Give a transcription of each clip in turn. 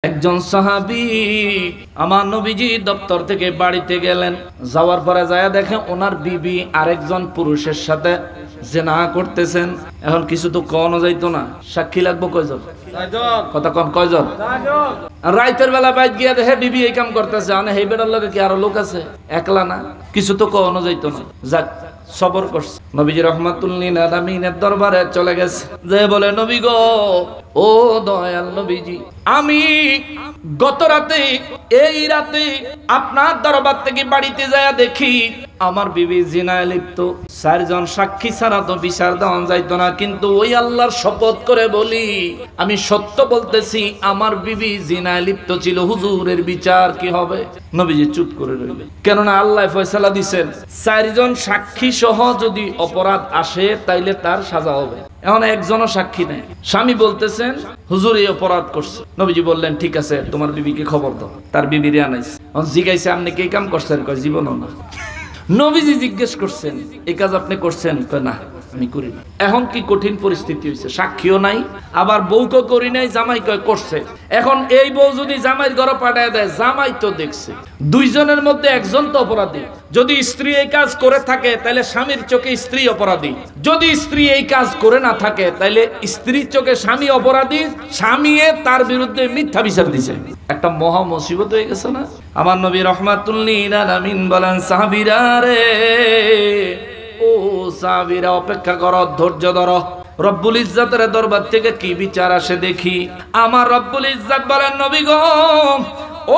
একজন সাহাবী আমার নবীজি দপ্তর থেকে বাড়িতে গেলেন, যাওয়ার পরে যায় দেখে ওনার বিবি আরেকজন পুরুষের সাথে জিনা করতেছেন। এখন কিছু তো কওয়া যাইতো না, সাক্ষী লাগবো কয়জন? কথা কন কয়জন? রাইতের বেলা বাইত গিয়া দেখে বিবি এই কাম করতেছে, মানে এই বেটার লগে কি আরো লোক আছে, একলা না, কিছু তো কওয়া যাইতো না। যাক সবর করছে, নবীজি রহমাতুল্লিল আলামিনের দরবারে চলে গেছে, যে বলে নবী গো, ও দয়াল নবীজি, আমি গত রাতে এই রাতে আপনার দরবার থেকে বাড়িতে যায় দেখি আমার বিবি জিনায় লিপ্ত। 4 জন সাক্ষী ছাড়া তো বিচার দেওয়া যাইতো না, কিন্তু ওই আল্লাহর শপথ করে বলি আমি সত্য বলতেছি আমার বিবি জিনায় লিপ্ত ছিল, হুজুরের বিচার কি হবে? নবীজি চুপ করে রইলেন, কেননা আল্লাহ ফয়সালা দিবেন 4 জন সাক্ষী সহ যদি অপরাধ আসে তাইলে তার সাজা হবে। এখন একজনও সাক্ষী নেই, স্বামী বলতেছেন হুজুর এই অপরাধ করছে। নবীজি বললেন ঠিক আছে, তোমার বিবিকে খবর দাও। তার বিবিরে আনাইছে, জিজ্ঞাসা আপনি কি কাম করছেন? কয় জীবনও না। নবীজি জিজ্ঞেস করছেন এই কাজ আপনি করছেন? কয় না আমি করি না। এখন কি কঠিন পরিস্থিতি হয়েছে, সাক্ষীও নাই, আবার বউকে করি নাই, জামাই কয় করছে। এখন এই বউ যদি জামাইয়ের ঘরে পাঠায় দেয়, জামাই তো দেখছে, 2 জনের মধ্যে একজন তো অপরাধী। যদি স্ত্রী এই কাজ করে থাকে তাহলে স্বামীর চোখে স্ত্রী অপরাধী, যদি স্ত্রী এই কাজ করে না থাকে তাহলে স্ত্রীর চোখে স্বামী অপরাধী, স্বামী তার বিরুদ্ধে মিথ্যা বিচার দিছে। একটা মহা মুসিবত হয়ে গেছে না? আমার নবী রাহমাতুল্লিল আলামিন বলেন, সাহাবীরা রে, ও সাহাবীরা অপেক্ষা করো, ধৈর্য ধরো, রব্বুল ইজ্জতের দরবার থেকে কি বিচার আসে দেখি। আমার রব্বুল ইজ্জত বলেন, নবী গো,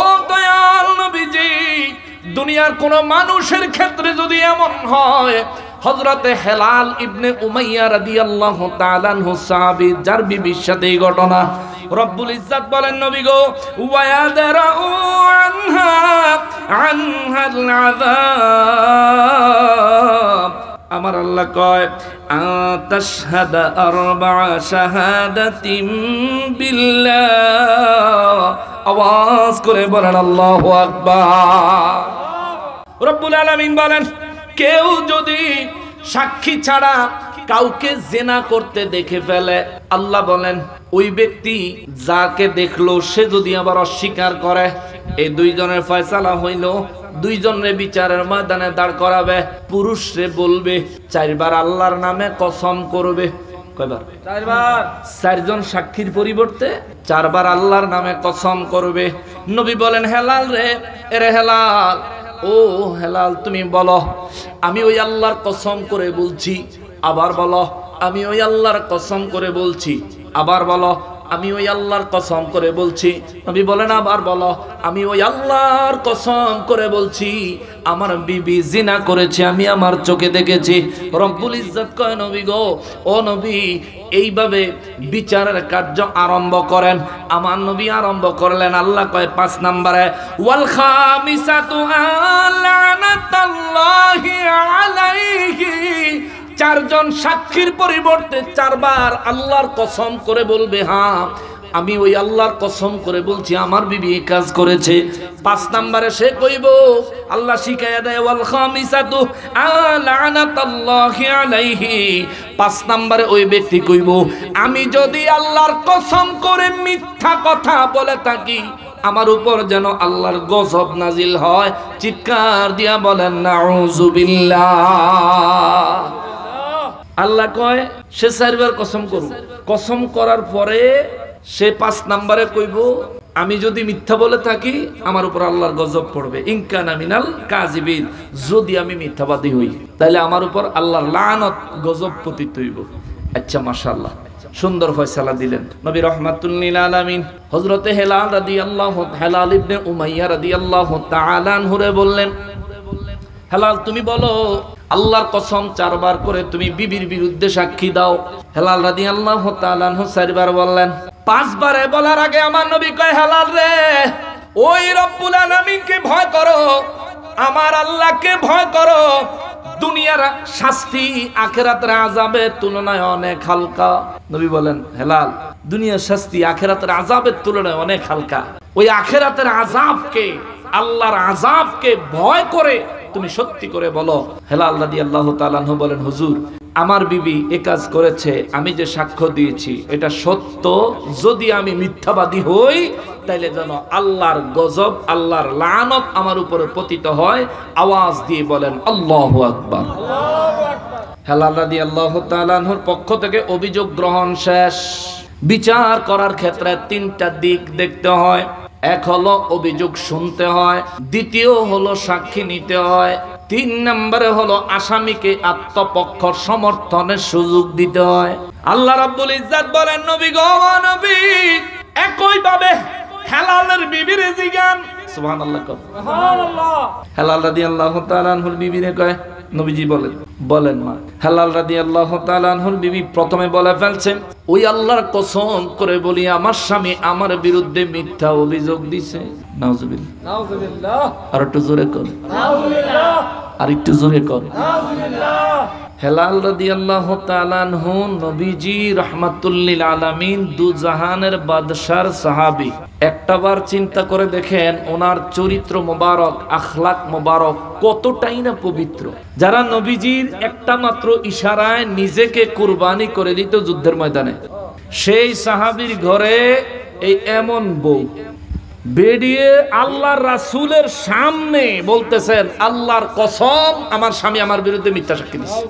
ও দয়াল নবীজি, দুনিয়ার কোন মানুষের ক্ষেত্রে যদি এমন হয়, হযরতে হেলাল ইবনে উমাইয়া রাদিয়াল্লাহু তাআলা আনহু সাহাবী, যার বিবির সাথে এই ঘটনা, রব্বুল ইজ্জত বলেন, নবী গো, ওয়ায়াদরাউ আনহাল আযাব। আমার আল্লাহ কয়, আতাশহাদা আরবা'a শাহাদাতিন বিল্লাহ। আওয়াজ করে বলেন আল্লাহু আকবার। রব্বুল আলামিন বলেন, কেউ যদি সাক্ষী ছাড়া কাউকে জিনা করতে দেখে ফেলে, আল্লাহ বলেন ওই ব্যক্তি যাকে দেখলো সে যদি আবার অস্বীকার করে, এই 2 জনের ফয়সালা হইল, 2 জনের বিচারের ময়দানে দাঁড় করাবে। পুরুষরে বলবে 4 বার আল্লাহর নামে কসম করবে। কয়বার? 4 বার। 4 জন সাক্ষীর পরিবর্তে 4 বার আল্লাহর নামে কসম করবে। নবী বলেন, হেলাল রে, এরে হেলাল, ও হেলাল তুমি বলো আমি ওই আল্লাহর কসম করে বলছি। আবার বলো আমি ওই আল্লাহর কসম করে বলছি। আবার বলো আমি ওই আল্লাহর কসম করে বলছি। নবী বলেন, আবার বলো আমি ওই আল্লাহর কসম করে বলছি আমার বিবি জিনা করেছে, আমি আমার চোখে দেখেছি। রব্বুল ইজ্জত কয়, নবী গো, ও নবী, এইভাবে বিচারের কার্য আরম্ভ করেন। আমার নবী আরম্ভ করলেন। আল্লাহ কয় 5 নম্বরে, ওয়াল খামিসাতু আলানাতাল্লাহি আলাইহি। 4 জন সাক্ষীর পরিবর্তে 4 বার আল্লাহর কসম করে বলবে, হ্যাঁ আমি ওই আল্লাহর কসম করে বলছি আমার বিবি এই কাজ করেছে। 5 নম্বরে সে কইব, আল্লাহ শিখায়া দেয়, ওয়াল খামিসাতু আলানাতাল্লাহি আলাইহি। 5 নম্বরে ওই ব্যক্তি কইব, আমি যদি আল্লাহর কসম করে মিথ্যা কথা বলে থাকি, আমার উপর যেন আল্লাহর গজব নাজিল হয়। চিৎকার দিয়া বলেন নাউযুবিল্লাহ। আল্লাহ কয় সে 4 বার কসম করব। কসম করার পরে সে 5 নম্বরে কইব, আমি যদি মিথ্যা বলে থাকি আমার উপর আল্লাহর গজব পড়বে। ইনকানা মিনাল কাযিবিন, যদি আমি মিথ্যাবাদী হই তাহলে আমার উপর আল্লাহর লানত গজব পতিত হইব। আচ্ছা মাশাআল্লাহ, সুন্দর ফয়সালা দিলেন নবী রাহমাতুল্লিল আলামিন। হযরতে হেলাল রাদিয়াল্লাহু, হেলাল ইবনে উমাইয়া রাদিয়াল্লাহু তাআলা আনহুরে বললেন, হেলাল তুমি বলো আল্লাহর কসম 4 বার করে তুমি বিবির বিরুদ্ধে সাক্ষী দাও। হেলাল রাদিয়াল্লাহু তাআলা আনহু 4 বার বললেন। 5 বারে বলার আগে আমার নবী কয়, হেলাল রে, ওই রব্বুল আলামিনকে ভয় করো, আমার আল্লাহকে ভয় করো। দুনিয়ার শাস্তি আখিরাতের আযাবের তুলনায় অনেক হালকা। নবী বলেন, হেলাল দুনিয়ার শাস্তি আখিরাতের আযাবের তুলনায় অনেক হালকা। ওই আখিরাতের আযাবকে, আল্লাহর আযাবকে ভয় করে তুমি সত্যি করে বলো। হেলাল রাদিয়াল্লাহু তাআলা আনহু বলেন, হুজুর আমার বিবি এ কাজ করেছে, আমি যে সাক্ষ্য দিয়েছি এটা সত্য, যদি আমি মিথ্যাবাদী হই তাইলে যেন আল্লাহর গজব, আল্লাহর লানত আমার উপরে পতিত হয়। আওয়াজ দিয়ে বলেন আল্লাহু আকবার। হেলাল রাদিয়াল্লাহু তাআলা আনহুর পক্ষ থেকে অভিযোগ গ্রহণ শেষ। বিচার করার ক্ষেত্রে তিনটা দিক দেখতে হয়। এক হলো অভিযোগ শুনতে হয়, দ্বিতীয় হলো সাক্ষী নিতে হয়, 3 নম্বরে হলো আসামিকে আত্মপক্ষ সমর্থনের সুযোগ দিতে হয়। আল্লাহ রাব্বুল ইজ্জাত বলেন, নবী গো নবী, একই ভাবে হেলালের বিবির জিগান। সুবহানাল্লাহ, সুবহানাল্লাহ। হেলাল রাদিয়াল্লাহু তাআলা আনহুর বিবিরে কয়, নবীজি বলেন মা। হেলাল রাদিয়াল্লাহু তাআলা আনহুর বিবি প্রথমে বলে ফেলছেন, ওই আল্লাহর কসম করে বলি আমার স্বামী আমার বিরুদ্ধে মিথ্যা অভিযোগ দিছে। নাউজুবিল্লাহ, নাউজুবিল্লাহ। আর একটু জোরে কর, নাউজুবিল্লাহ। আর একটু জোরে কর, নাউজুবিল্লাহ। হেলাল রাদিয়াল্লাহু তাআলা আনহু নবীজি রাহমাতুল লিল আলামিন, দু জাহানের বাদশার সাহাবী। একটাবার চিন্তা করে দেখেন ওনার চরিত্র মোবারক, আখলাক মোবারক কতটাই না পবিত্র। যারা নবীজির একটা মাত্র ইশারায় নিজেকে কুরবানি করে দিত যুদ্ধের ময়দানে, সেই সাহাবীর ঘরে এই এমন বউ বেরিয়ে আল্লাহর রাসূলের সামনে বলতেছেন, আল্লাহর কসম আমার স্বামী আমার বিরুদ্ধে মিথ্যা সাক্ষী দিয়েছে।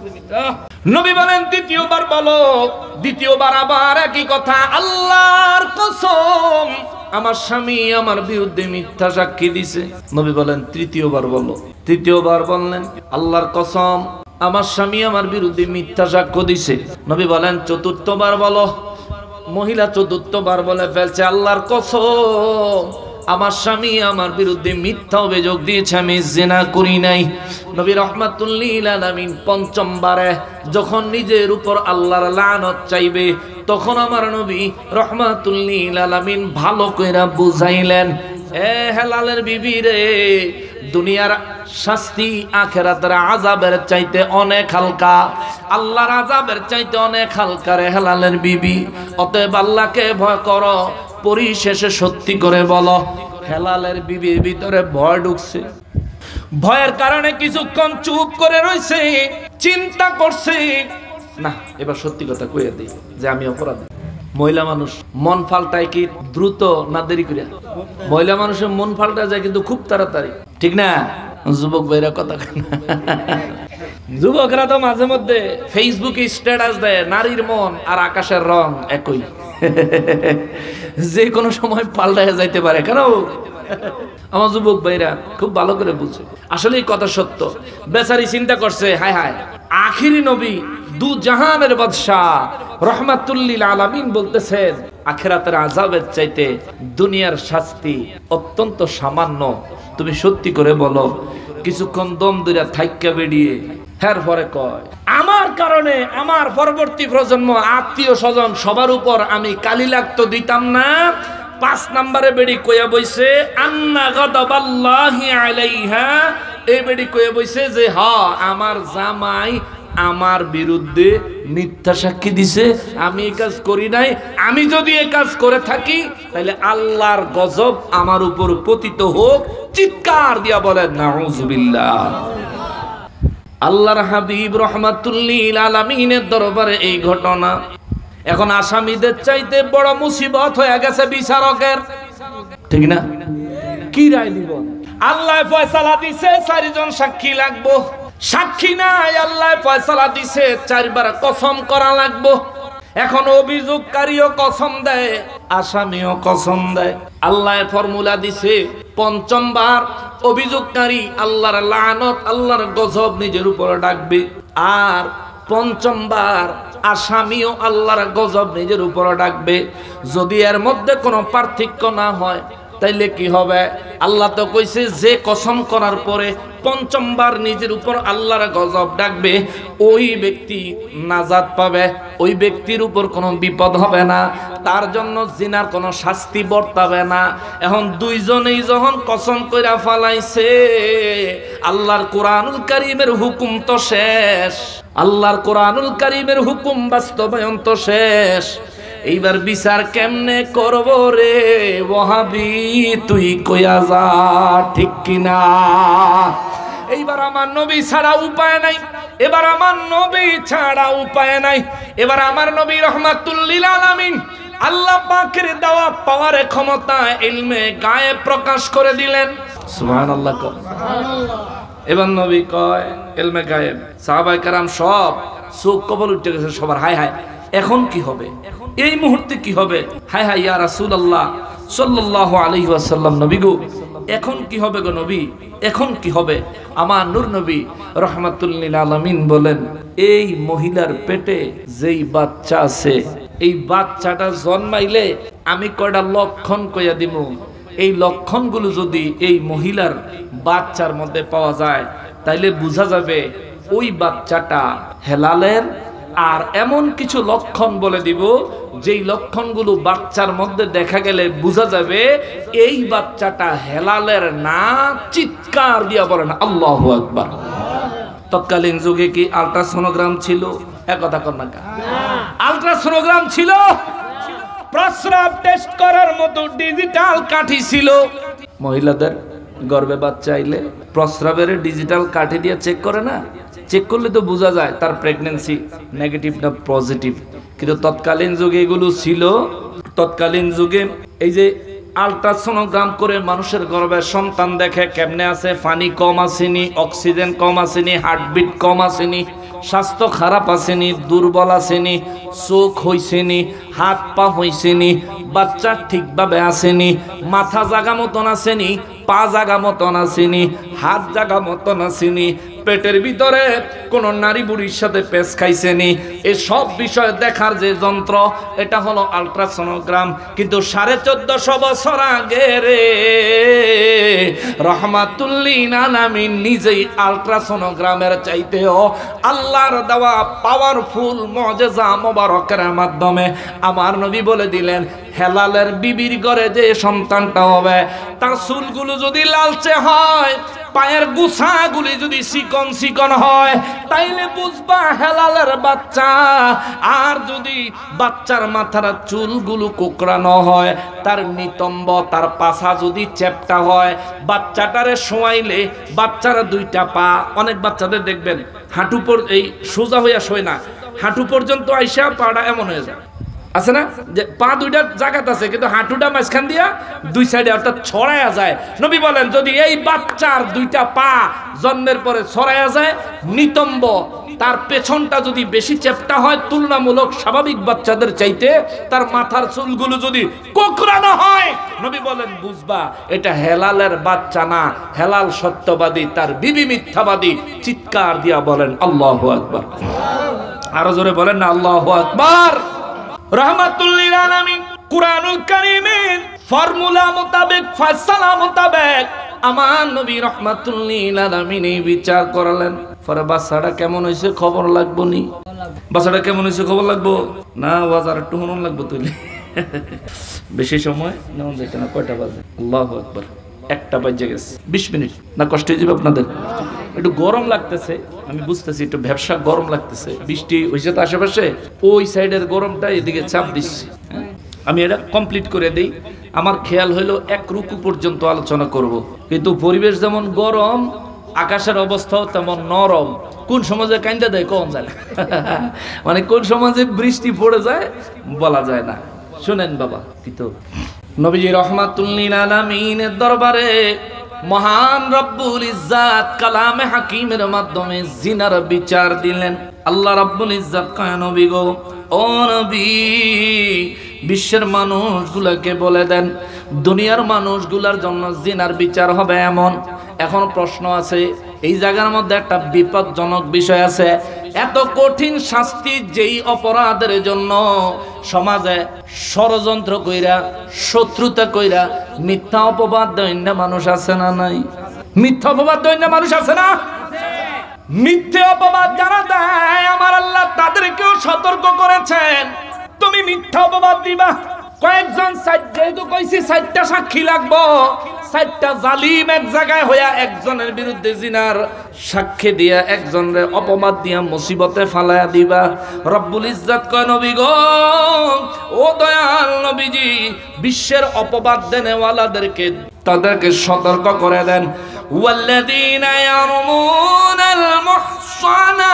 নবী বলেন, দ্বিতীয়বার বলো। দ্বিতীয়বার আবার একই কথা, আল্লাহর কসম আমার স্বামী আমার বিরুদ্ধে মিথ্যা সাক্ষী দিছে। নবী বলেন, তৃতীয়বার বলো। তৃতীয়বার বললেন, আল্লাহর কসম আমার স্বামী আমার বিরুদ্ধে মিথ্যা সাক্ষ্য দিছে। নবী বলেন, চতুর্থবার বলো। মহিলা চতুর্থবার বলে ফেলছে, আল্লাহর কসম আমার স্বামী আমার বিরুদ্ধে মিথ্যা অভিযোগ দিয়েছে, আমি জিনা করি নাই। নবী রাহমাতুল লিল আলামিন পঞ্চমবারে যখন নিজের উপর আল্লাহর লানত চাইবে, তখন আমার নবী রাহমাতুল লিল আলামিন ভালো কইরা বুঝাইলেন, এ হেলালের বিবি রে, দুনিয়ার শাস্তি আখিরাতের আযাবের চাইতে অনেক হালকা, আল্লাহর আযাবের চাইতে অনেক হালকা রে হেলালের বিবি। অতএব আল্লাহকে ভয় করো, পরিশেষে সত্যি করে বলো। হেলালের বিবির ভিতরে ভয় ঢুকছে, ভয়ের কারণে কিছুক্ষণ চুপ করে রইছে, চিন্তা করছে, না এবার সত্যি কথা কইয়া দিই যে আমি অপরাধী। মহিলা মানুষ মন পাল্টায় কি দ্রুত না দেরি করে? মহিলা মানুষের মন পাল্টা যায় কিন্তু খুব তাড়াতাড়ি, ঠিক না? যুবক ভাইরা কথা যুবকরা তো মাঝে মধ্যে ফেসবুকে স্ট্যাটাস দেয়, নারীর মন আর আকাশের রং একই, যে কোনো সময় পাল্টায় যাইতে পারে। কেন? আমার যুবক ভাইরা খুব ভালো করে বুঝে, আসলে এই কথা সত্য। বেচারি চিন্তা করছে, হায় হায়, আখিরি নবী দু জাহানের বাদশাহ রাহমাতুল লিল আলামিন বলতেছেন, আখিরাতের আযাবের চাইতে দুনিয়ার শাস্তি অত্যন্ত সামান্য, তুমি সত্যি করে বলো। কিছুক্ষণ দম ধরে থাইক্কা বেরিয়ে হের পরে কয়, আমার কারণে আমার পরবর্তী প্রজন্ম, আত্মীয় স্বজন সবার উপর আমি কালি লাগতো দিতাম না। 5 নম্বরে বেড়ি কইয়া বইছে, আন্না গাদাবাল্লাহি আলাইহা, এই বেড়ি কইয়া বইছে যে হ্যাঁ আমার জামাই আমার বিরুদ্ধে মিথ্যা সাক্ষী দিছে, আমি এই কাজ করি নাই। আমি যদি এই কাজ করে থাকি তাহলে আল্লাহর গজব আমার উপর পতিত হোক। চিৎকার দিয়া বলেন নাউজুবিল্লাহ। আল্লাহর হাবিব রাহমাতুল লিল আলামিনের দরবারে এই ঘটনা এখন আসামিদের চাইতে বড় মুসিবত হয়ে গেছে বিচারকের, ঠিক না? কি রায় দিব? আল্লাহ ফয়সালা দিছে 4 জন সাক্ষী লাগবো, সাক্ষী নাই, আল্লাহ ফয়সালা দিছে 4 বার কসম করা লাগবো। এখন অভিযোগকারীও কসম দেয়, আসামিও কসম দেয়। আল্লাহ ফর্মুলা দিছে, 5ম বার অভিযোগকারী আল্লাহর লানত, আল্লাহর গজব নিজের উপরে ডাকবে, আর 5ম বার আসামিও আল্লাহর গজব নিজের উপরে ডাকবে। যদি এর মধ্যে কোনো পার্থক্য না হয় তাইলে কি হবে? আল্লাহ তো কইছে যে কসম করার পরে 5ম বার নিজের উপর আল্লাহর গজব ডাকবে, ওই ব্যক্তি নাজাত পাবে, ওই ব্যক্তির উপর কোনো বিপদ হবে না, তার জন্য জিনার কোনো শাস্তি বর্তাবে না। এখন 2 জনেই যখন কসম কইরা ফালাইছে, আল্লাহর কোরআনুল কারীমের হুকুম তো শেষ, আল্লাহর কোরআনুল কারীমের হুকুম বাস্তবায়ন তো শেষ। এইবার বিচার কেমনে করব রে ওয়াহাবি, তুই কইয়া যা, ঠিক কিনা? এইবার আমার নবী ছাড়া উপায় নাই, এবার আমার নবী ছাড়া উপায় নাই। এবার আমার নবী রহমাতুল লিল আলামিন আল্লাহ পাকের দেওয়া পাওয়ারে ক্ষমতা ইলমে গায়েব প্রকাশ করে দিলেন। সুবহানাল্লাহ, সুবহানাল্লাহ। এবার নবী কয় ইলমে গায়েব, সাহাবায়ে কেরাম সব চোখ কপাল উঠে গেছে সবার। হায় হায়, এখন কি হবে, এই মুহূর্তে কি হবে? হায় হায় ইয়া রাসূলুল্লাহ সাল্লাল্লাহু আলাইহি ওয়াসাল্লাম, নবী গো এখন কি হবে গো নবী, এখন কি হবে? আমার নূর নবী রাহমাতুল লিল আলামিন বলেন, এই মহিলার পেটে যেই বাচ্চা আছে, এই বাচ্চাটা জন্মাইলে আমি কয়টা লক্ষণ কইয়া দিব। এই লক্ষণগুলো যদি এই মহিলার বাচ্চার মধ্যে পাওয়া যায় তাইলে বোঝা যাবে ওই বাচ্চাটা হেলালের। আর এমন কিছু লক্ষণ বলে দিব যেই লক্ষণগুলো বাচ্চার মধ্যে দেখা গেলে বোঝা যাবে এই বাচ্চাটা হেলালের না। চিৎকার দিয়া বলেন আল্লাহু আকবার। তৎকালীন যুগে কি আল্ট্রাসোনোগ্রাম ছিল? একথা কর না, আল্ট্রাসোনোগ্রাম ছিল? প্রস্রাব টেস্ট করার মতো ডিজিটাল কাঠি ছিল? মহিলাদের গর্ভে বাচ্চা আইলে প্রস্রাবের ডিজিটাল কাঠি দিয়ে চেক করে না? চেক করলে তো বোঝা যায় তার প্রেগন্যান্সি নেগেটিভ না পজিটিভ। কিন্তু তৎকালীন যুগে এগুলো ছিল। তৎকালীন যুগে এই যে আল্ট্রাসোনোগ্রাম করে মানুষের গর্ভে সন্তান দেখে কেমনে আছে, পানি কম আসেনি, অক্সিজেন কম আসেনি, হার্টবিট কম আসেনি, স্বাস্থ্য খারাপ আসেনি, দুর্বল আসেনি, চোখ হইছেনি, হাত পা হইছেনি, বাচ্চা ঠিকভাবে আসেনি, মাথা জাগা মতন আসেনি, পা জাগা মতন আসেনি, হাত জাগা মতন আসেনি, পেটের ভিতরে কোন নারী বুড়ির সাথে পেশ খাইছেনি, এই সব বিষয় দেখার যে যন্ত্র এটা হলো আল্ট্রাসোনোগ্রাম। কিন্তু 1450 বছর আগে রে রাহমাতুল লিল আলামিন নিজেই আল্ট্রাসোনোগ্রামের চাইতেও আল্লাহর দেওয়া পাওয়ারফুল মুজিজা মোবারকের মাধ্যমে আমার নবী বলে দিলেন হেলালের বিবির ঘরে যে সন্তানটা হবে তার চুলগুলো যদি লালচে হয়, পায়ের গুছাগুলি যদি চিকন চিকন হয়, তাইলে বুঝবা হেলালের বাচ্চা। আর যদি বাচ্চার মাথার চুলগুলো কোকড়ানো হয়, তার নিতম্ব, তার পাছা যদি চ্যাপটা হয়, বাচ্চাটারে শোয়াইলে বাচ্চার দুইটা পা, অনেক বাচ্চাদের দেখবেন হাঁটু পর এই সোজা হইয়া শোয় না, হাঁটু পর্যন্ত আইসা পাটা এমন হয়ে যায়, আছে না? যে পা দুইটা জায়গাতে আছে কিন্তু হাঁটুটা মাঝখান দিয়া দুই সাইডে অর্থাৎ ছড়ায়া যায়। নবী বলেন যদি এই বাচ্চার দুইটা পা জন্মের পরে ছড়ায়া যায়, নিতম্ব, তার পেছনটা যদি বেশি চ্যাপটা হয় তুলনামূলক স্বাভাবিক বাচ্চাদের চাইতে, তার মাথার চুলগুলো যদি কোকড়ানো হয়, নবী বলেন বুঝবা এটা হেলালের বাচ্চা না, হেলাল সত্যবাদী, তার বিবি মিথ্যাবাদী। চিৎকার দিয়া বলেন আল্লাহু আকবার। আরো জোরে বলেন না আল্লাহু আকবার। রাহমাতুল লিল আলামিন কুরআনুল কারীমের ফর্মুলা মোতাবেক, ফয়সালা মোতাবেক আমার নবী রাহমাতুল লিল আলামিন বিচার করালেন। পরে বাচ্চাটা কেমন হইছে খবর লাগবো নি? বাচ্চাটা কেমন হইছে খবর লাগবো না? বাজার একটু হুনুন লাগবো তুইলে। বেশি সময় নেওয়া যায় না। কয়টা বাজে? আল্লাহু আকবার, 1টা বাজে গেছে। 20 মিনিট না কষ্ট হয়ে যাবে আপনাদের? একটু গরম লাগতেছে, আমি বুঝতেছি একটু ব্যবসা গরম লাগতেছে, বৃষ্টি হয়েছে তো আশেপাশে, ওই সাইডের গরমটা এদিকে চাপ দিচ্ছে। আমি এটা কমপ্লিট করে দেই। আমার খেয়াল হইলো 1 রুকু পর্যন্ত আলোচনা করব, কিন্তু পরিবেশ যেমন গরম, আকাশের অবস্থাও তেমন নরম। কোন সমাজে কাইন্দা দেয় কম যায় না, মানে কোন সমাজে বৃষ্টি পড়ে যায় বলা যায় না। শুনেন বাবা, কিন্তু নবীজি রাহমাতুল লিল আলামিনের দরবারে মহান রব্বুল ইজ্জাত কালামে হাকিমের মাধ্যমে জিনার বিচার দিলেন। আল্লাহ রব্বুল ইজ্জাত কয় নবী গো, ও নবী, বিশ্বের মানুষগুলোকে বলে দেন দুনিয়ার মানুষগুলোর জন্য জিনার বিচার হবে এমন। এখন প্রশ্ন আছে, এই জায়গার মধ্যে একটা বিপজ্জনক বিষয় আছে। এত কঠিন শাস্তি যেই অপরাধের জন্য সমাজে ষড়যন্ত্র কইরা, শত্রুতা কইরা, মিথ্যা অপবাদ দৈন্য মানুষ আছে না নাই? মিথ্যা অপবাদ দৈন্য মানুষ আছে না? মিথ্যে অপবাদ যারা দেয় আমার আল্লাহ তাদেরকেও সতর্ক করেছেন, তুমি মিথ্যা অপবাদ দিবা। কয়েকজন যেহেতু কইছি 4টা সাক্ষী লাগবো, 4টা জালিম এক জায়গায় হইয়া একজনের বিরুদ্ধে জিনার সাক্ষী দিয়া একজনের অপবাদ দিয়া মুসিবতে ফালায়া দিবা। রব্বুল ইজ্জাত কয় নবী গো, ও দয়াল নবীজি, বিশ্বের অপবাদ দেনেওয়ালাদেরকে তাদেরকে সতর্ক করে দেন। ওয়াল্লাযীনা ইয়ারমুনাল মুহসানাত,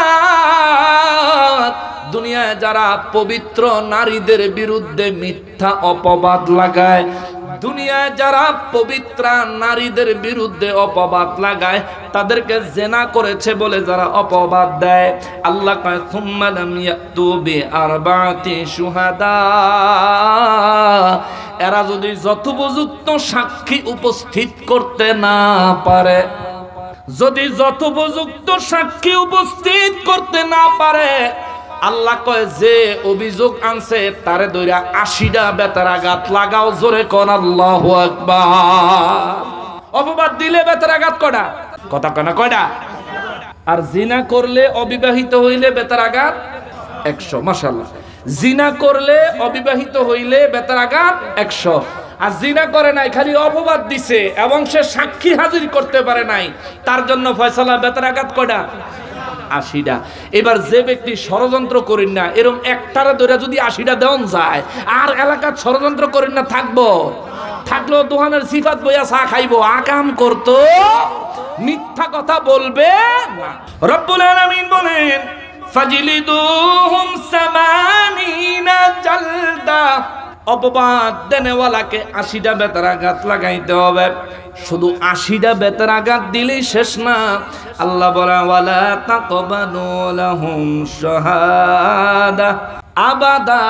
দুনিয়ায় যারা পবিত্র নারীদের বিরুদ্ধে মিথ্যা অপবাদ লাগায়, দুনিয়ায় যারা পবিত্র নারীদের বিরুদ্ধে অপবাদ লাগায়, তাদেরকে জেনা করেছে বলে যারা অপবাদ দেয়, আল্লাহ কয় সুম্মা লাম ইয়াতু বিআরবাতি শুহাদা, এরা যদি যথোপযুক্ত সাক্ষী উপস্থিত করতে না পারে, যদি যথোপযুক্ত সাক্ষী উপস্থিত করতে না পারে, আল্লাহ কয় যে অভিযোগ আনছে তারে ধইরা 80টা বেতের আঘাত লাগাও। জোরে কোন আল্লাহু আকবার। অপবাদ দিলে বেতের আঘাত কয়টা? কথা কয় না কয়টা? আর জিনা করলে অবিবাহিত হইলে বেতের আঘাত 100। মাশাআল্লাহ। জিনা করলে অবিবাহিত হইলে বেতের আঘাত 100। আর জিনা করে নাই, খালি অপবাদ দিছে এবং সে সাক্ষী হাজির করতে পারে নাই, তার জন্য ফয়সালা বেতের আঘাত কয়টা? 80টা। এবার যে ব্যক্তি ষড়যন্ত্র করেন না, এরকম একটারে ধরে যদি 80টা দেওয়া যায়, আর এলাকার ষড়যন্ত্র করেন না থাকবো, থাকলেও দোকানের সিফাত বইয়া চা খাইবো, আকাম করতো, মিথ্যা কথা বলবে না। রব্বুল আলামিন বলেন ফাজিলিদুহুম সামানিনা জালদা, অপবাদ দেনেওয়ালাকে 80টা বেতের আঘাত লাগাইতে হবে। শুধু 80টা বেতের আঘাত দিলেই শেষ না, আল্লাহ বলে ওয়ালা তাকবালু লাহুম শাহাদা আবাদা,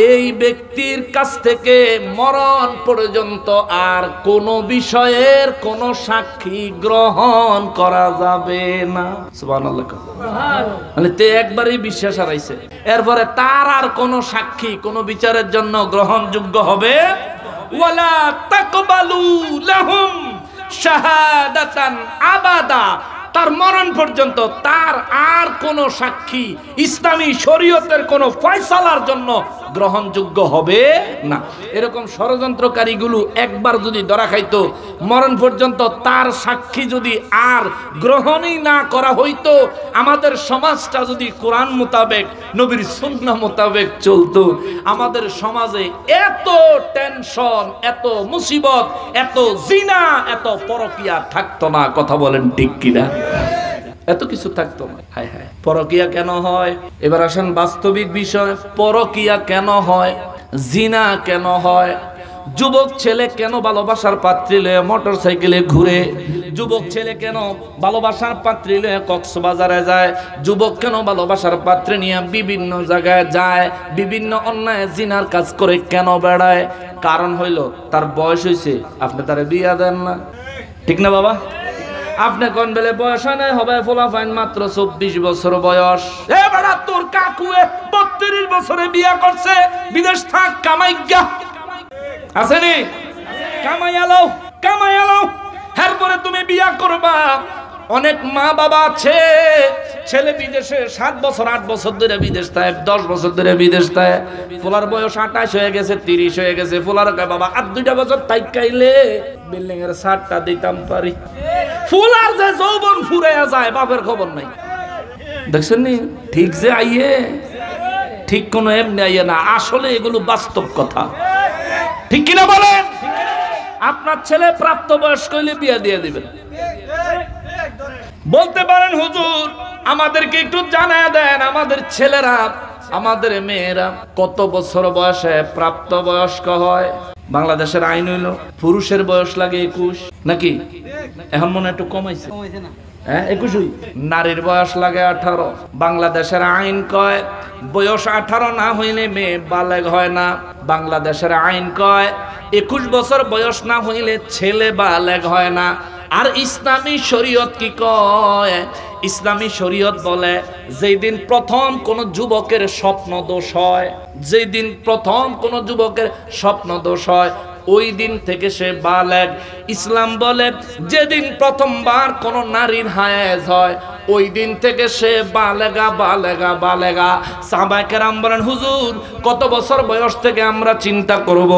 এই ব্যক্তির কাছ থেকে মরণ পর্যন্ত আর কোন বিষয়ের কোন সাক্ষী গ্রহণ করা যাবে না। সুবহানাল্লাহ। মানে তে একবারই বিশ্বাস হারাইছে, এরপরে তার আর কোন সাক্ষী কোন বিচারের জন্য গ্রহণযোগ্য হবে। ওয়ালা তাকবালু লাহুম শাহাদাতান আবাদা, তার মরণ পর্যন্ত তার আর কোন সাক্ষী ইসলামী শরীয়তের কোন ফয়সালার জন্য গ্রহণযোগ্য হবে না। এরকম ষড়যন্ত্রকারীগুলো একবার যদি ধরা খাইতো, মরণ পর্যন্ত তার সাক্ষী যদি আর গ্রহণই না করা হইতো, আমাদের সমাজটা যদি কোরআন মোতাবেক নবীর সুন্নাহ মোতাবেক চলতো, আমাদের সমাজে এত টেনশন, এত মুসিবত, এত জিনা, এত পরকিয়া থাকতো না। কথা বলেন ঠিক কিনা? এত কিছু থাকতো না। হায় হায়, পরকিয়া কেন হয়? এবার আসেন বাস্তবিক বিষয়। পরকিয়া কেন হয়? জিনা কেন হয়? যুবক ছেলে কেন ভালোবাসার পাত্রী লয়ে মোটর সাইকেলে ঘুরে? যুবক ছেলে কেন ভালোবাসার পাত্রী লয়ে কক্সবাজারে যায়? যুবক কেন ভালোবাসার পাত্রী নিয়ে বিভিন্ন জায়গায় যায়? বিভিন্ন অন্যায় জিনার কাজ করে কেন বেড়ায়? কারণ হইল তার বয়স হয়েছে, আপনি তারে বিয়া দেন না। ঠিক না বাবা? আপনি কোন বেলে বয়স হয় না, হবে ফোলা ফাইন মাত্র 24 বছর বয়স। এ বেড়া, তোর কাকুয়ে 32 বছরে বিয়া করছে, বিদেশ থাক, কামাই গা আসেনি, কামাই আলো, কামাই আলো, এরপরে তুমি বিয়া করবা। অনেক মা বাবা আছে, ছেলে বিদেশে 7 বছর 8 বছর ধরে বিদেশ থাকে, 10 বছর ধরে বিদেশ থাকে, ফুলার বয়স 28 হয়ে গেছে, 30 হয়ে গেছে। ফুলার কয় বাবা আর 2টা বছর থাইকাইলে বিল্ডিং এর ছাদটা দিতাম পারি। ফুলার যে যৌবন ফুরাইয়া যায়, বাপের খবর নাই। দেখছেন নি? ঠিক যে আইয়ে, ঠিক কোন এমনি আইয়ে না, আসলে এগুলো বাস্তব কথা। ঠিক কিনা বলেন? আপনার ছেলে প্রাপ্তবয়স্ক হইলে বিয়ে দিয়ে দিবেন। বলতে পারেন হুজুর আমাদেরকে একটু জানায় দেন, আমাদের ছেলেরা, আমাদের মেয়েরা কত বছর বয়সে প্রাপ্তবয়স্ক হয়? বাংলাদেশের আইন হইল পুরুষের বয়স লাগে 21, নাকি? এখন মনে একটু কমাইছে, হ্যাঁ 21। নারীর বয়স লাগে 18। বাংলাদেশের আইন কয় বয়স 18 না হইলে মেয়ে বালেগ হয় না। বাংলাদেশের আইন কয় 21 বছর বয়স না হইলে ছেলে বালেগ হয় না। আর ইসলামী শরীয়ত কি কয়? ইসলামী শরীয়ত বলে যেই দিন প্রথম কোন যুবকের স্বপ্ন দোষ হয়, যেই দিন প্রথম কোন যুবকের স্বপ্ন দোষ হয়, ওই দিন থেকে সে বালেগ। ইসলাম বলে যেদিন প্রথমবার কোন নারীর হায়েজ হয়, ওই দিন থেকে সে বালেগা বালেগা বালেগা। সাহাবায়ে কেরাম বলেন, হুজুর কত বছর বয়স থেকে আমরা চিন্তা করব?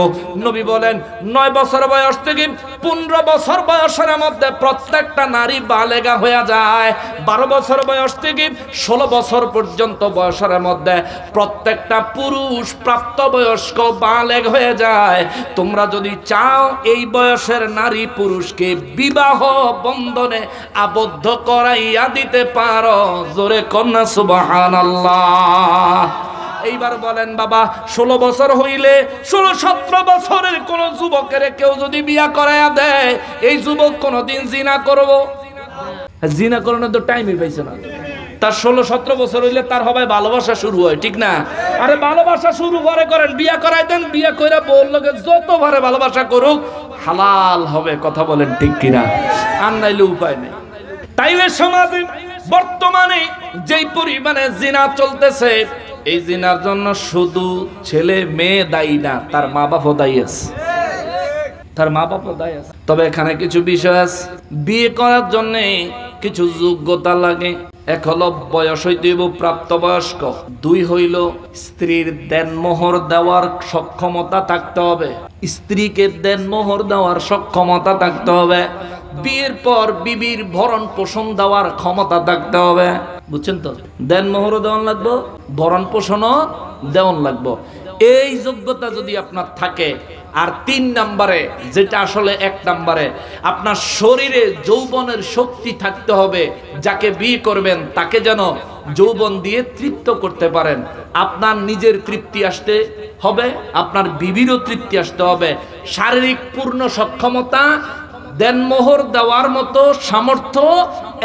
নবী বলেন 9 বছর বয়স থেকে 15 বছর বয়সের মধ্যে প্রত্যেকটা নারী বালেগা হয়ে যায়। 12 বছর বয়স থেকে 16 বছর পর্যন্ত বয়সের মধ্যে প্রত্যেকটা পুরুষ প্রাপ্তবয়স্ক বালেগ হয়ে যায়। তোমরা যদি চাও এই বয়সের নারী পুরুষকে বিবাহ বন্ধনে আবদ্ধ করাইয়া দিতে পারো, জোরে কন্যা সুবহানাল্লাহ। এইবার বলেন বাবা, 16 বছর হইলে 16-17 বছরের কোন যুবকের কেউ যদি বিয়া করাইয়া দেয়, এই যুবক কোনদিন জিনা করব? জিনা করানোর তো টাইমই পাইছে না। তার 16-17 বছর হইলে তার হবে ভালোবাসা শুরু হয়, ঠিক না? আরে ভালোবাসা শুরু করেন, বিয়া করাই দেন, বিয়া করে বউর লগে যত ভারে ভালোবাসা করুক হালাল হবে। কথা বলেন ঠিক কিনা? আর নাইলে উপায় নেই। তাই সমাজে বর্তমানে যেই পরিমাণে জিনা চলতেছে, এই জিনার জন্য শুধু ছেলে মেয়ে দায়ী না, তার মা বাপও দায়ী আছে। তার মা বাপও দায়ী আছে। তবে এখানে কিছু বিষয় আছে। বিয়ে করার জন্য কিছু যোগ্যতা লাগে। এক হলো বয়স হইতে হইব প্রাপ্তবয়স্ক। 2 হইল স্ত্রীর দেনমোহর দেওয়ার সক্ষমতা থাকতে হবে। স্ত্রীকে দেনমোহর দেওয়ার সক্ষমতা থাকতে হবে। বিয়ের পর বিবির ভরণ পোষণ দেওয়ার ক্ষমতা থাকতে হবে। বুঝছেন তো? দেনমোহরও দেওয়ান লাগবো, ভরণ পোষণও দেওয়ান লাগবো। এই যোগ্যতা যদি আপনার থাকে, আর 3 নম্বরে, যেটা আসলে 1 নম্বরে, আপনার শরীরে যৌবনের শক্তি থাকতে হবে। যাকে বিয়ে করবেন তাকে যেন যৌবন দিয়ে তৃপ্ত করতে পারেন। আপনার নিজের তৃপ্তি আসতে হবে, আপনার বিবিরও তৃপ্তি আসতে হবে। শারীরিক পূর্ণ সক্ষমতা, দেনমোহর দেওয়ার মতো সামর্থ্য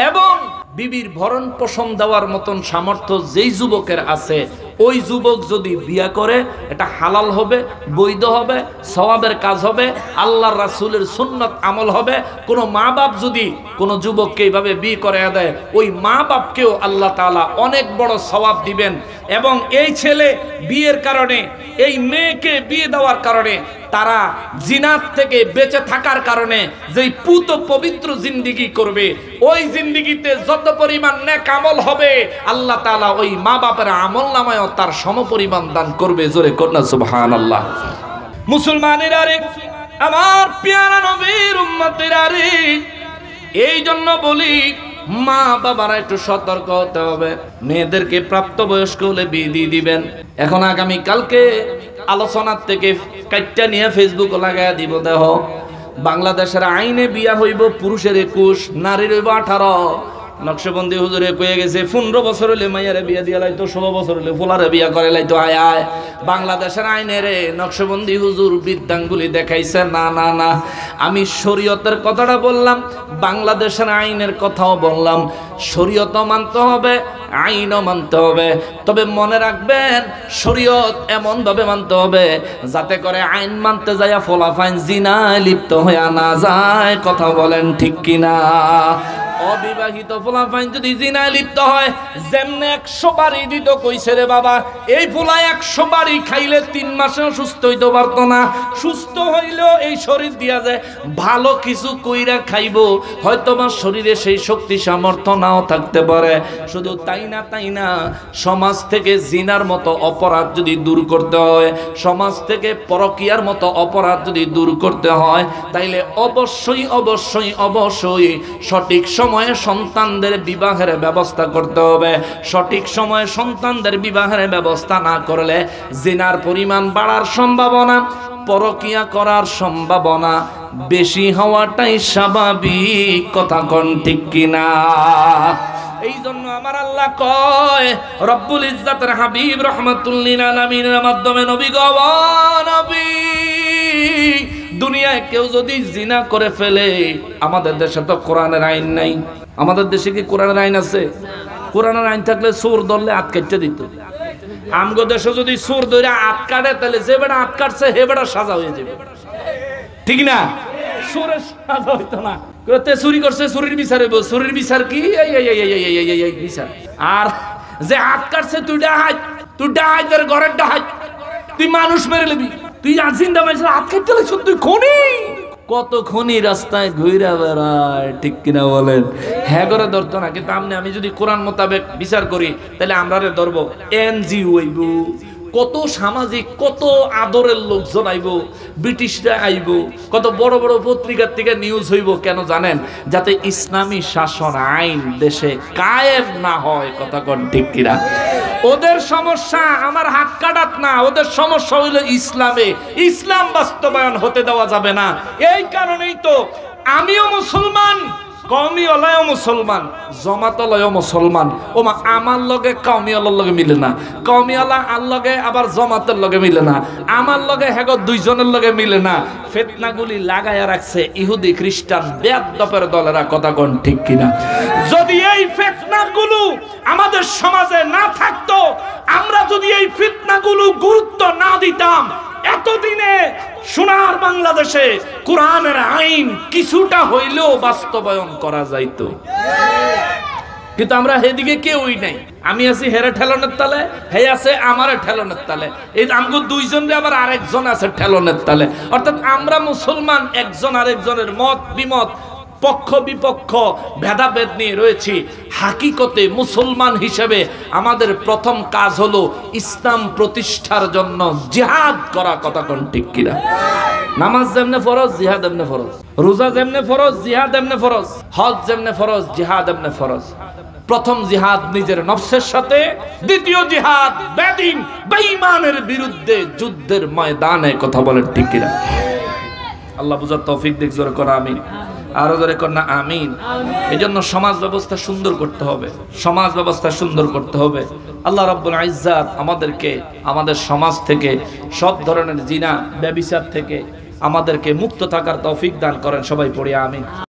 এবং বিবির ভরণ পোষণ দেওয়ার মতন সামর্থ্য যেই যুবকের আছে, ওই যুবক যদি বিয়া করে এটা হালাল হবে, বৈধ হবে, সওয়াবের কাজ হবে, আল্লাহর রাসূলের সুন্নাত আমল হবে। কোনো মা বাপ যদি কোনো যুবককে এইভাবে বিয়ে করে দেয়, ওই মা বাপকেও আল্লাহ তাআলা অনেক বড় সওয়াব দিবেন। এবং এই ছেলে বিয়ের কারণে, এই মেয়েকে বিয়ে দেওয়ার কারণে, তারা জিনাত থেকে বেঁচে থাকার কারণে যেই পুত পবিত্র জিন্দেগি করবে, ওই জিন্দেগিতে যত পরিমাণ নেক আমল হবে, আল্লাহ তাআলা ওই মা বাপের আমলনামায় তার সমপরিমাণ দান করবে। জোরে কন্যা সুবহানাল্লাহ। মুসলমানেরা রে, আমার প্যারা নবীর উম্মতেরা রে, এই জন্য বলি মা বাবারা একটু সতর্ক হতে হবে। মেয়েদেরকে প্রাপ্তবয়স্ক হলে বিয়ে দিয়ে দিবেন। এখন আগামী কালকে আলোচনার থেকে কাটটা নিয়ে ফেসবুক লাগায় দিব। দেহ বাংলাদেশের আইনে বিয়া হইব পুরুষের 21, নারীর হইব 18। নকশবন্দি হুজুরে কয়ে গেছে 15 বছর হলে মাইয়ারে বিয়া দিয়া লাইতো, 16 বছর হলে ফুলারে বিয়া করে লাইতো। আয় আয়, বাংলাদেশের আইনে রে নকশবন্দি হুজুর বৃদ্ধাঙ্গুলি দেখাইছে। না না না, আমি শরীয়তের কথাটা বললাম, বাংলাদেশের আইনের কথাও বললাম। শরীয়তও মানতে হবে, আইনও মানতে হবে। তবে মনে রাখবেন, শরীয়ত এমন ভাবে মানতে হবে যাতে করে আইন মানতে যাইয়া ফলাফাইন জিনায় লিপ্ত হইয়া না যায়। কথা বলেন ঠিক কিনা? অবিবাহিত ফলাফাইন যদি জিনায় লিপ্ত হয়, যেমনে 100 বাড়ি দিত কইছে রে বাবা, এই ফুলা 100 বাড়ি খাইলে 3 মাসেও সুস্থ হইতে পারতো না। সুস্থ হইলেও এই শরীর দিয়া যায় ভালো কিছু কইরা খাইব, হয়তো আমার শরীরে সেই শক্তি সামর্থ্য নাও থাকতে পারে। শুধু তাই না, সমাজ থেকে জিনার মতো অপরাধ যদি দূর করতে হয়, সমাজ থেকে পরকীয়ার মতো অপরাধ যদি দূর করতে হয়, তাইলে অবশ্যই অবশ্যই অবশ্যই সঠিক সময়ে সন্তানদের বিবাহের ব্যবস্থা করতে হবে। সঠিক সময়ে সন্তানদের বিবাহের ব্যবস্থা না করলে জিনার পরিমাণ বাড়ার সম্ভাবনা, পরকীয়া করার সম্ভাবনা বেশি হওয়াটাই স্বাভাবিক। কথা কোন ঠিক কিনা? এই জন্য আমার আল্লাহ কয়, রব্বুল ইজ্জাতের হাবিব রাহমাতুল লিল আলামিনের মাধ্যমে নবী গো, নবী, দুনিয়ায় কেউ যদি জিনা করে ফেলে, আমাদের দেশে তো কোরআনের আইন নাই। আমাদের দেশে কি কোরআনের আইন আছে? কোরআনের আইন থাকলে চোর ধরলে হাত কেটে দিত। আমগো দেশে যদি চোর ধরে হাত কাটে, তাহলে যে বেটা হাত কাটছে হে বেটা সাজা হয়ে যাবে, ঠিক না? চোরের সাজা হইতো না। চুরি করছে, চুরির বিচার হইব। চুরির বিচার কি? এই বিচার। আর যে হাত কাটছে, তুই ডাহাই, তোর ঘরের ডাহাই, তুই মানুষ মেরে নিবি, তুই আজিন্দা মানুষের হাত কাটতে লাগছ, তুই খনি। কত খনি রাস্তায় ঘুরে বেড়ায়, ঠিক কিনা বলেন? হ্যাঁ করে ধরতো না, কিন্তু আমি যদি কোরআন মোতাবেক বিচার করি তাহলে আমরা ধরবো এনজিও হইব, কত সামাজিক কত আদরের লোকজন আইব, ব্রিটিশরা আইব, কত বড় বড় পত্রিকার থেকে নিউজ হইব। কেন জানেন? যাতে ইসলামী শাসন আইন দেশে কায়েম না হয়। কথা কোন ঠিক কিনা? ওদের সমস্যা আমার হাত কাটাত না, ওদের সমস্যা হইল ইসলামে, ইসলাম বাস্তবায়ন হতে দেওয়া যাবে না। এই কারণেই তো আমিও মুসলমান, কওমিওয়ালাও মুসলমান, জমাতওয়ালাও মুসলমান। ওমা আমার লগে কওমিওয়ালার লগে মিলে না, কওমিওয়ালা আর লগে আবার জমাতের লগে মিলে না, আমার লগে হেগো দুইজনের লগে মিলে না। ফিতনাগুলি লাগায়া রাখছে ইহুদি খ্রিস্টান বেয়াদবের দলেরা। কথা কোন ঠিক কিনা? যদি এই ফিতনাগুলো আমাদের সমাজে না থাকতো, আমরা যদি এই ফিতনাগুলো গুরুত্ব না দিতাম, এতদিনে সোনার বাংলাদেশে কোরআনের আইন কিছুটা হইলেও বাস্তবায়ন করা যাইতো। কিন্তু আমরা সেদিকে কেউই নাই। আমি আছি হেরে ঠেলনের তালে, হে আছে আমার ঠেলনের তালে, এই আমগো দুইজনের আবার আরেকজন আছে ঠেলনের তালে। অর্থাৎ আমরা মুসলমান একজন আরেকজনের মত বিমত, পক্ষ বিপক্ষ, ভেদাভেদ নিয়ে রয়েছি। হাকিকতে মুসলমান হিসেবে আমাদের প্রথম কাজ হলো ইসলাম প্রতিষ্ঠার জন্য জিহাদ করা। কথা কোন ঠিক কিনা? নামাজ যেমনে ফরজ, জিহাদ এমনে ফরজ। রোজা যেমনে ফরজ, জিহাদ এমনে ফরজ। হজ যেমনে ফরজ, জিহাদ এমনে ফরজ। প্রথম জিহাদ নিজের নফসের সাথে, দ্বিতীয় জিহাদ বেদিন বেঈমানের বিরুদ্ধে যুদ্ধের ময়দানে। কথা বলেন ঠিক কিনা? আল্লাহ বুঝার তৌফিক দিক। জোরে কর আমিন। আরো জোরে কর না আমিন। এই জন্য সমাজ ব্যবস্থা সুন্দর করতে হবে, সমাজ ব্যবস্থা সুন্দর করতে হবে। আল্লাহ রাব্বুল ইজ্জাত আমাদেরকে আমাদের সমাজ থেকে সব ধরনের জিনা ব্যভিচার থেকে আমাদেরকে মুক্ত থাকার তৌফিক দান করেন। সবাই পড়ি আমিন।